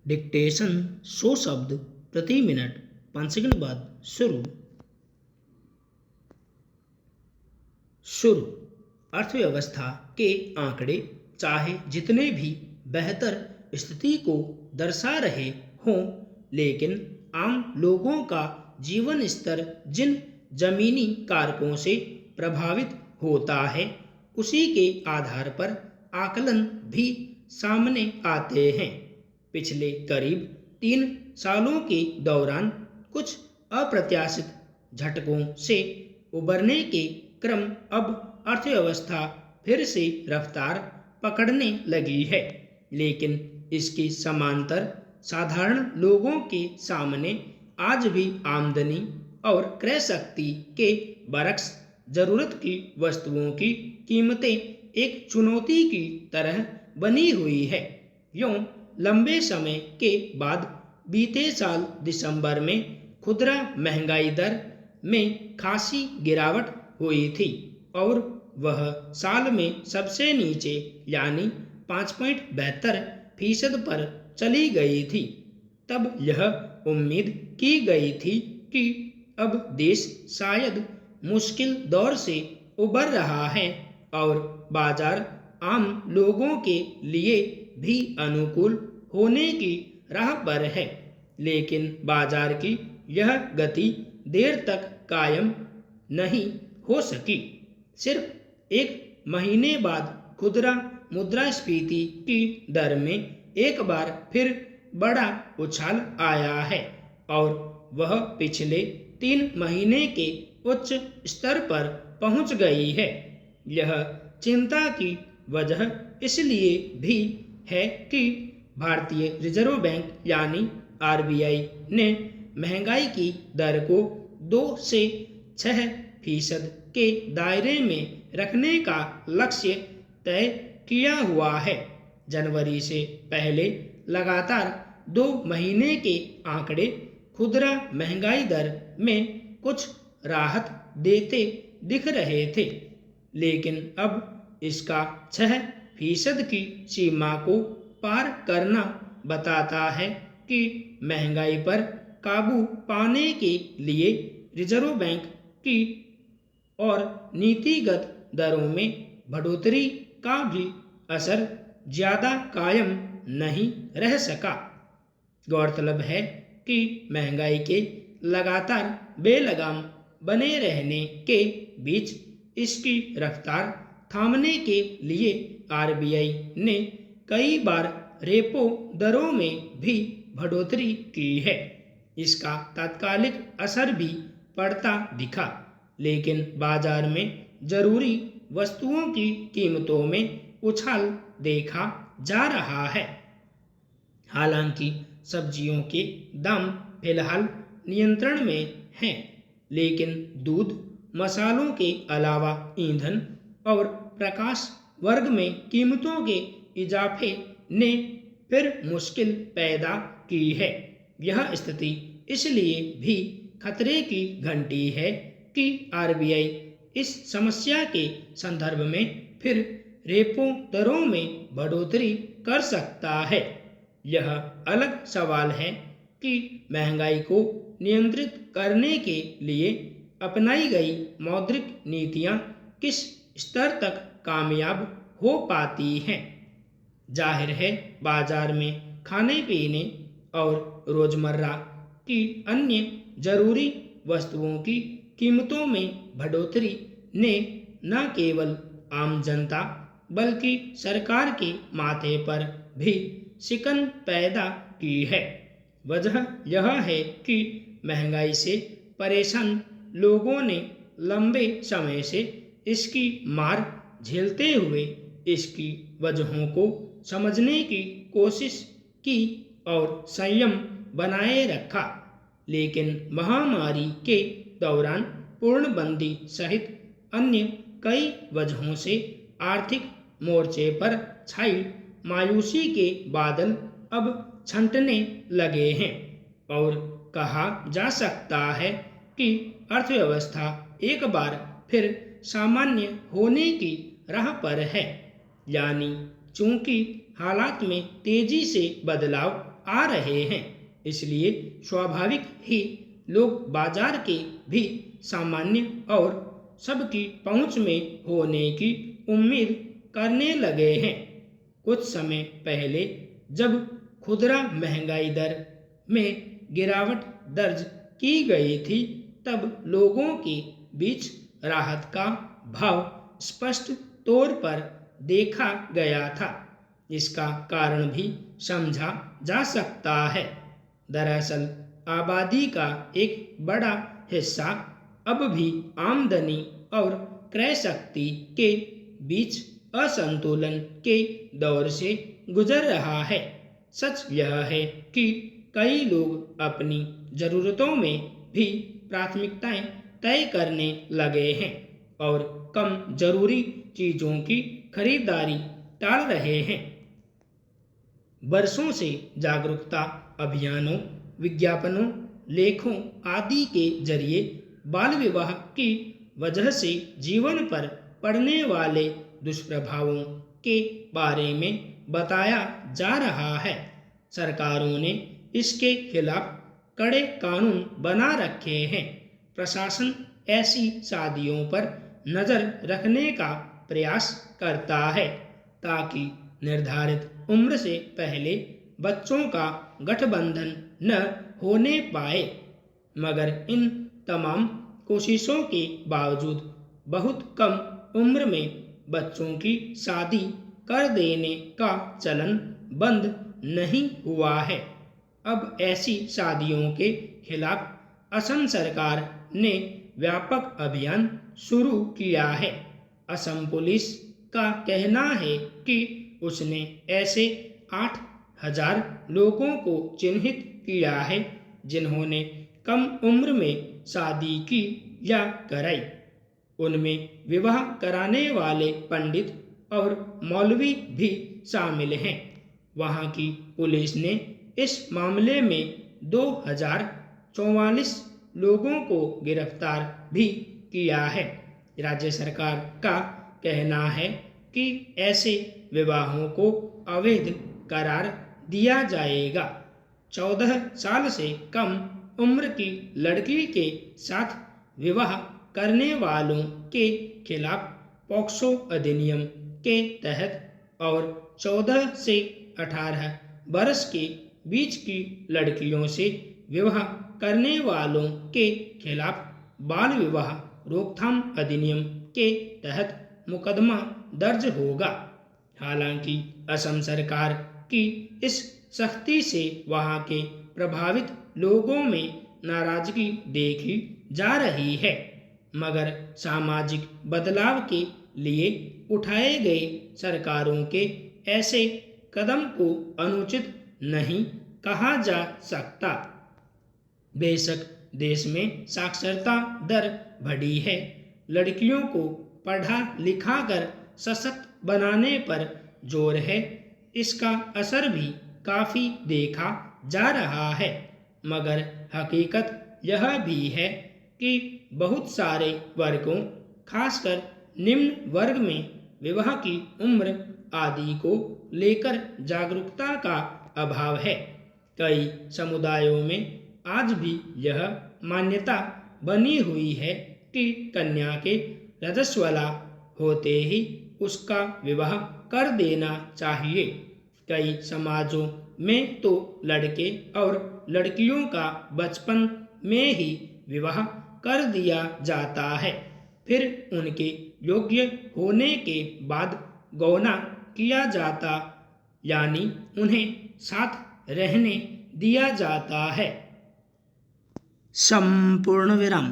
Dictation 100 शब्द प्रति minute 5 second बाद शुरू। शुरू। अर्थव्यवस्था के आंकड़े चाहे जितने भी बेहतर स्थिति को दर्शा रहे हों, लेकिन आम लोगों का जीवन स्तर जिन जमीनी कारकों से प्रभावित होता है, उसी के आधार पर आकलन भी सामने आते हैं। पिछले करीब 3 सालों के दौरान कुछ अप्रत्याशित झटकों से उबरने के क्रम अब अर्थव्यवस्था फिर से रफ्तार पकड़ने लगी है, लेकिन इसके समांतर साधारण लोगों के सामने आज भी आमदनी और क्रय शक्ति के बरक्स जरूरत की वस्तुओं की कीमतें एक चुनौती की तरह बनी हुई है। यूं लंबे समय के बाद बीते साल दिसंबर में खुदरा महंगाई दर में खासी गिरावट हुई थी और वह साल में सबसे नीचे यानी 5.72% पर चली गई थी। तब यह उम्मीद की गई थी कि अब देश शायद मुश्किल दौर से उबर रहा है और बाजार आम लोगों के लिए भी अनुकूल होने की राह पर है, लेकिन बाजार की यह गति देर तक कायम नहीं हो सकी। सिर्फ 1 महीने बाद खुदरा मुद्रास्फीति की दर में एक बार फिर बड़ा उछाल आया है और वह पिछले 3 महीने के उच्च स्तर पर पहुंच गई है। यह चिंता की वजह इसलिए भी है कि भारतीय रिजर्व बैंक यानी आरबीआई ने महंगाई की दर को 2 से 6% के दायरे में रखने का लक्ष्य तय किया हुआ है। जनवरी से पहले लगातार 2 महीने के आंकड़े खुदरा महंगाई दर में कुछ राहत देते दिख रहे थे, लेकिन अब इसका 6% की सीमा को पार करना बताता है कि महंगाई पर काबू पाने के लिए रिजर्व बैंक की और नीतिगत दरों में बढ़ोतरी का भी असर ज्यादा कायम नहीं रह सका। गौरतलब है कि महंगाई के लगातार बेलगाम बने रहने के बीच इसकी रफ्तार थामने के लिए आरबीआई ने कई बार रेपो दरों में भी बढ़ोतरी की है। इसका तात्कालिक असर भी पड़ता दिखा, लेकिन बाजार में जरूरी वस्तुओं की कीमतों में उछाल देखा जा रहा है। हालांकि सब्जियों के दाम फिलहाल नियंत्रण में हैं, लेकिन दूध, मसालों के अलावा ईंधन और प्रकाश वर्ग में कीमतों के इजाफे ने फिर मुश्किल पैदा की है। यह स्थिति इसलिए भी खतरे की घंटी है कि आरबीआई इस समस्या के संदर्भ में फिर रेपो दरों में बढ़ोतरी कर सकता है। यह अलग सवाल है कि महंगाई को नियंत्रित करने के लिए अपनाई गई मौद्रिक नीतियां किस स्तर तक कामयाब हो पाती हैं। जाहिर है, बाजार में खाने पीने और रोजमर्रा की अन्य जरूरी वस्तुओं की कीमतों में बढ़ोतरी ने न केवल आम जनता बल्कि सरकार के माथे पर भी शिकन पैदा की है। वजह यह है कि महंगाई से परेशान लोगों ने लंबे समय से इसकी मार झेलते हुए इसकी वजहों को समझने की कोशिश की और संयम बनाए रखा, लेकिन महामारी के दौरान पूर्णबंदी सहित अन्य कई वजहों से आर्थिक मोर्चे पर छाई मायूसी के बादल अब छंटने लगे हैं और कहा जा सकता है कि अर्थव्यवस्था एक बार फिर सामान्य होने की राह पर है। यानी चूंकि हालात में तेजी से बदलाव आ रहे हैं, इसलिए स्वाभाविक ही लोग बाजार के भी सामान्य और सबकी पहुंच में होने की उम्मीद करने लगे हैं। कुछ समय पहले जब खुदरा महंगाई दर में गिरावट दर्ज की गई थी, तब लोगों के बीच राहत का भाव स्पष्ट तौर पर देखा गया था। इसका कारण भी समझा जा सकता है। दरअसल आबादी का एक बड़ा हिस्सा अब भी आमदनी और क्रय शक्ति के बीच असंतुलन के दौर से गुजर रहा है। सच यह है कि कई लोग अपनी ज़रूरतों में भी प्राथमिकताएं तय करने लगे हैं और कम जरूरी चीज़ों की खरीदारी टाल रहे हैं। वर्षों से जागरूकता अभियानों, विज्ञापनों, लेखों आदि के जरिए बाल विवाह की वजह से जीवन पर पड़ने वाले दुष्प्रभावों के बारे में बताया जा रहा है। सरकारों ने इसके खिलाफ कड़े कानून बना रखे हैं। प्रशासन ऐसी शादियों पर नज़र रखने का प्रयास करता है ताकि निर्धारित उम्र से पहले बच्चों का गठबंधन न होने पाए, मगर इन तमाम कोशिशों के बावजूद बहुत कम उम्र में बच्चों की शादी कर देने का चलन बंद नहीं हुआ है। अब ऐसी शादियों के खिलाफ असम सरकार ने व्यापक अभियान शुरू किया है। असम पुलिस का कहना है कि उसने ऐसे 8,000 लोगों को चिन्हित किया है जिन्होंने कम उम्र में शादी की या कराई। उनमें विवाह कराने वाले पंडित और मौलवी भी शामिल हैं। वहाँ की पुलिस ने इस मामले में 2,044 लोगों को गिरफ्तार भी किया है। राज्य सरकार का कहना है कि ऐसे विवाहों को अवैध करार दिया जाएगा। 14 साल से कम उम्र की लड़की के साथ विवाह करने वालों के खिलाफ पॉक्सो अधिनियम के तहत और 14 से 18 वर्ष के बीच की लड़कियों से विवाह करने वालों के खिलाफ बाल विवाह रोकथाम अधिनियम के तहत मुकदमा दर्ज होगा। हालांकि असम सरकार की इस सख्ती से वहां के प्रभावित लोगों में नाराजगी देखी जा रही है, मगर सामाजिक बदलाव के लिए उठाए गए सरकारों के ऐसे कदम को अनुचित नहीं कहा जा सकता। बेशक देश में साक्षरता दर बढ़ी है, लड़कियों को पढ़ा लिखा कर सशक्त बनाने पर जोर है, इसका असर भी काफ़ी देखा जा रहा है, मगर हकीकत यह भी है कि बहुत सारे वर्गों, खासकर निम्न वर्ग में विवाह की उम्र आदि को लेकर जागरूकता का अभाव है। कई समुदायों में आज भी यह मान्यता बनी हुई है कि कन्या के रजस्वला होते ही उसका विवाह कर देना चाहिए। कई समाजों में तो लड़के और लड़कियों का बचपन में ही विवाह कर दिया जाता है, फिर उनके योग्य होने के बाद गौना किया जाता, यानी उन्हें साथ रहने दिया जाता है। संपूर्ण विराम।